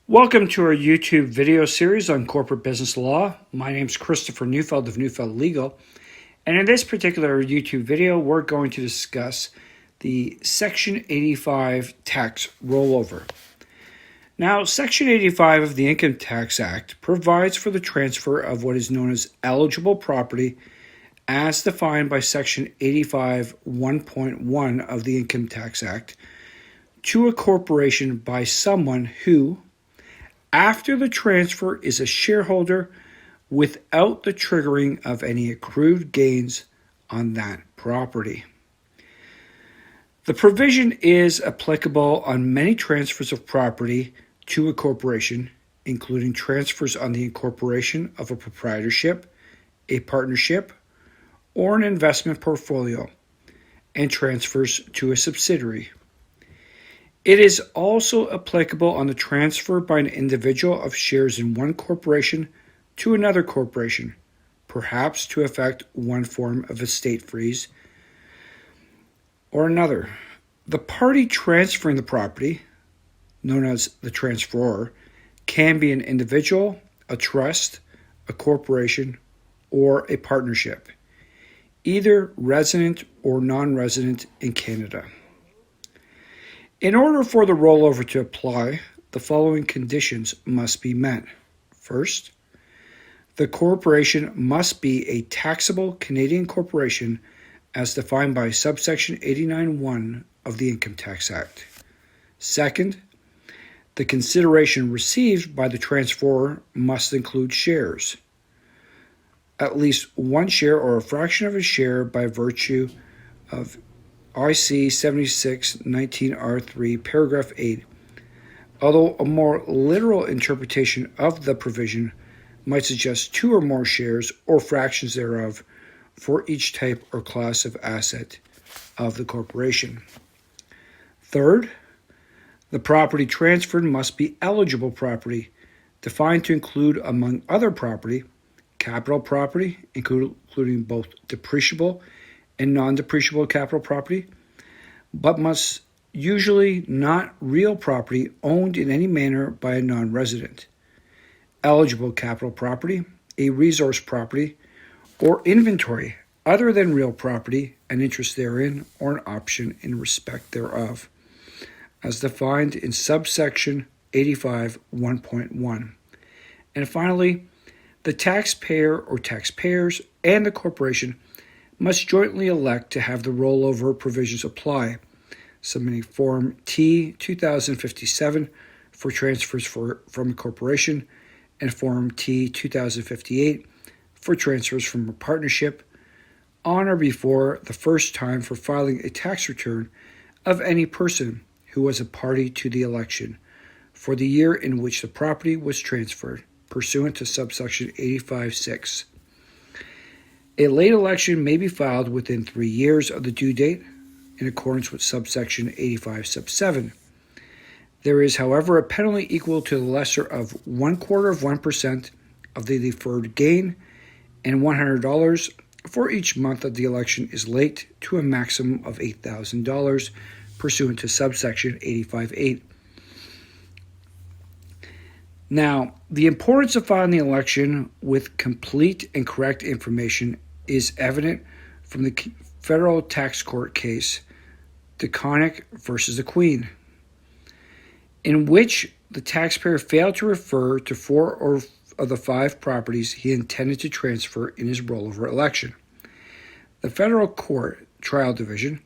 Welcome to our YouTube video series on corporate business law. My name is Christopher Neufeld of Neufeld Legal, and in this particular YouTube video, we're going to discuss the Section 85 tax rollover. Now, Section 85 of the Income Tax Act provides for the transfer of what is known as eligible property as defined by Section 85 1.1 of the Income Tax Act to a corporation by someone who, after the transfer, is a shareholder without the triggering of any accrued gains on that property. The provision is applicable on many transfers of property to a corporation, including transfers on the incorporation of a proprietorship, a partnership, or an investment portfolio, and transfers to a subsidiary. It is also applicable on the transfer by an individual of shares in one corporation to another corporation, perhaps to effect one form of estate freeze or another. The party transferring the property, known as the transferor, can be an individual, a trust, a corporation, or a partnership, either resident or non-resident in Canada. In order for the rollover to apply, the following conditions must be met. First, the corporation must be a taxable Canadian corporation as defined by subsection 89(1) of the Income Tax Act. Second, the consideration received by the transferor must include shares, at least one share or a fraction of a share by virtue of IC 7619R3, paragraph 8, although a more literal interpretation of the provision might suggest two or more shares or fractions thereof for each type or class of asset of the corporation. Third, the property transferred must be eligible property, defined to include, among other property, capital property, including both depreciable and non-depreciable capital property, but must usually not real property owned in any manner by a non-resident. Eligible capital property, a resource property, or inventory other than real property, an interest therein, or an option in respect thereof, as defined in subsection 85 1.1. And finally, the taxpayer or taxpayers and the corporation must jointly elect to have the rollover provisions apply, submitting Form T 2057 for transfers from a corporation and Form T 2058 for transfers from a partnership on or before the first time for filing a tax return of any person who was a party to the election for the year in which the property was transferred, pursuant to subsection 85(6). A late election may be filed within 3 years of the due date, in accordance with subsection 85 sub 7. There is, however, a penalty equal to the lesser of 1/4% of the deferred gain and $100 for each month that the election is late, to a maximum of $8,000, pursuant to subsection 85(8). Now, the importance of filing the election with complete and correct information is evident from the federal tax court case, DeConnick versus the Queen, in which the taxpayer failed to refer to 4 of the 5 properties he intended to transfer in his rollover election. The federal court trial division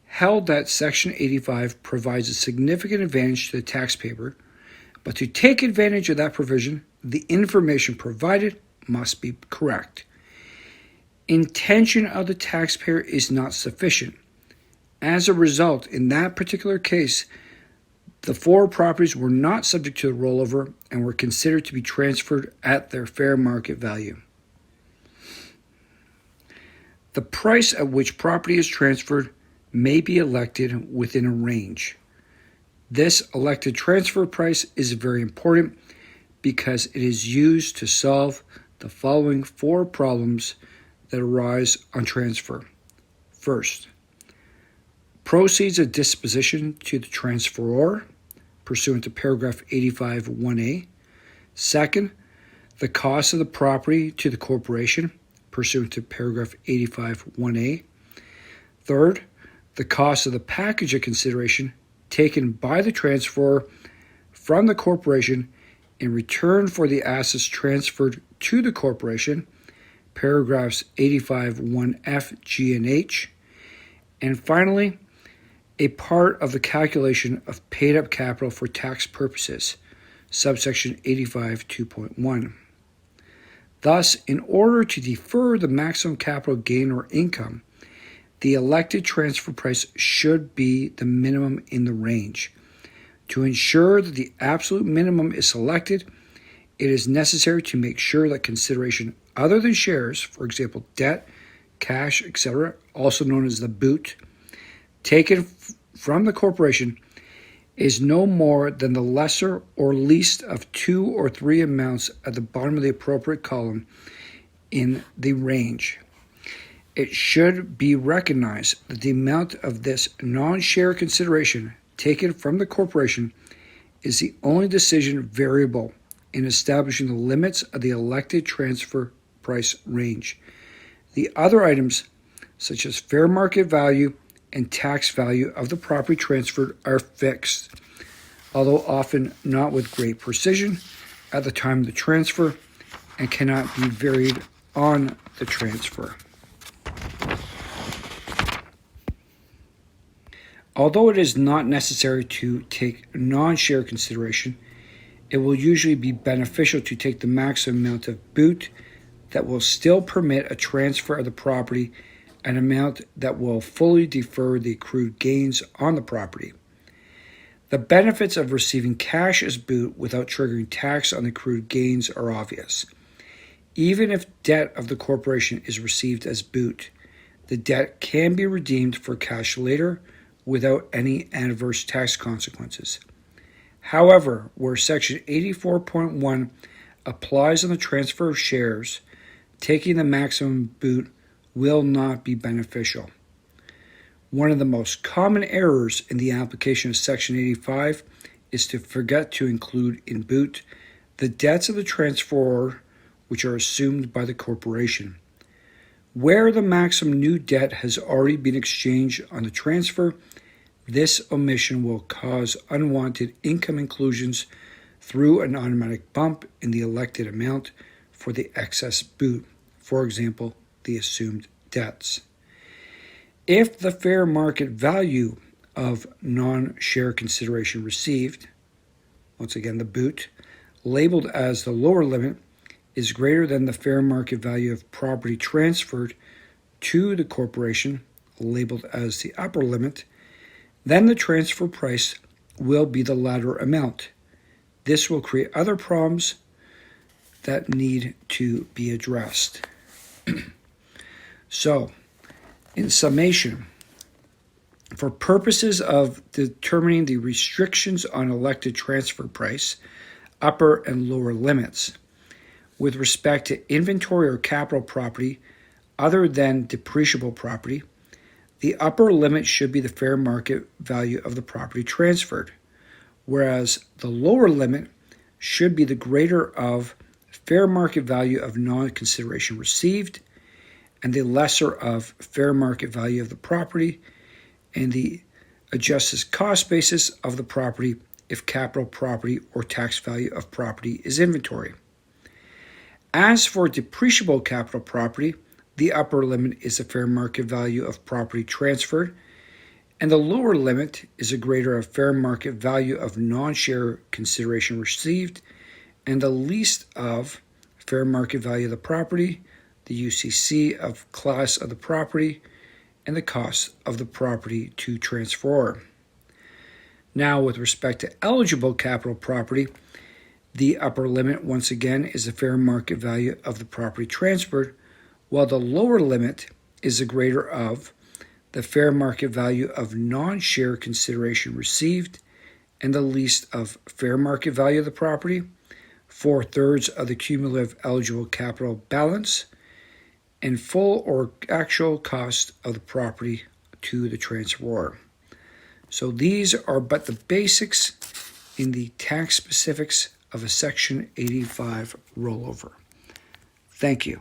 held that Section 85 provides a significant advantage to the taxpayer, but to take advantage of that provision, the information provided must be correct. Intention of the taxpayer is not sufficient. As a result, in that particular case, the 4 properties were not subject to the rollover and were considered to be transferred at their fair market value. The price at which property is transferred may be elected within a range. This elected transfer price is very important because it is used to solve the following 4 problems that arise on transfer. First, proceeds of disposition to the transferor, pursuant to paragraph 85 1A. Second, the cost of the property to the corporation, pursuant to paragraph 85 1A. Third, the cost of the package of consideration taken by the transferor from the corporation in return for the assets transferred to the corporation, paragraphs 85 1F, G, and H. And finally, a part of the calculation of paid-up capital for tax purposes, subsection 85 2.1. Thus, in order to defer the maximum capital gain or income, the elected transfer price should be the minimum in the range. To ensure that the absolute minimum is selected, it is necessary to make sure that consideration other than shares, for example, debt, cash, etc., also known as the boot, taken from the corporation is no more than the lesser or least of 2 or 3 amounts at the bottom of the appropriate column in the range. It should be recognized that the amount of this non-share consideration taken from the corporation is the only decision variable in establishing the limits of the elected transfer price range. The other items, such as fair market value and tax value of the property transferred, are fixed, although often not with great precision at the time of the transfer, and cannot be varied on the transfer. Although it is not necessary to take non-share consideration, it will usually be beneficial to take the maximum amount of boot that will still permit a transfer of the property, an amount that will fully defer the accrued gains on the property. The benefits of receiving cash as boot without triggering tax on the accrued gains are obvious. Even if debt of the corporation is received as boot, the debt can be redeemed for cash later without any adverse tax consequences. However, where Section 84.1 applies on the transfer of shares, taking the maximum boot will not be beneficial. One of the most common errors in the application of Section 85 is to forget to include in boot the debts of the transferor which are assumed by the corporation. Where the maximum new debt has already been exchanged on the transfer, this omission will cause unwanted income inclusions through an automatic bump in the elected amount for the excess boot, for example, the assumed debts. If the fair market value of non-share consideration received, once again the boot, labeled as the lower limit, is greater than the fair market value of property transferred to the corporation, labeled as the upper limit, then the transfer price will be the latter amount. This will create other problems that need to be addressed. So, in summation, for purposes of determining the restrictions on elected transfer price, upper and lower limits, with respect to inventory or capital property other than depreciable property, the upper limit should be the fair market value of the property transferred, whereas the lower limit should be the greater of fair market value of non-consideration received and the lesser of fair market value of the property and the adjusted cost basis of the property if capital property or tax value of property is inventory. As for depreciable capital property, the upper limit is the fair market value of property transferred, and the lower limit is a greater of fair market value of non-share consideration received, and the least of fair market value of the property, the UCC of class of the property, and the cost of the property to transferor. Now, with respect to eligible capital property, the upper limit, once again, is the fair market value of the property transferred, while the lower limit is the greater of the fair market value of non-share consideration received and the least of fair market value of the property, 4/3 of the cumulative eligible capital balance, and full or actual cost of the property to the transferor. So these are but the basics in the tax specifics of a Section 85 rollover. Thank you.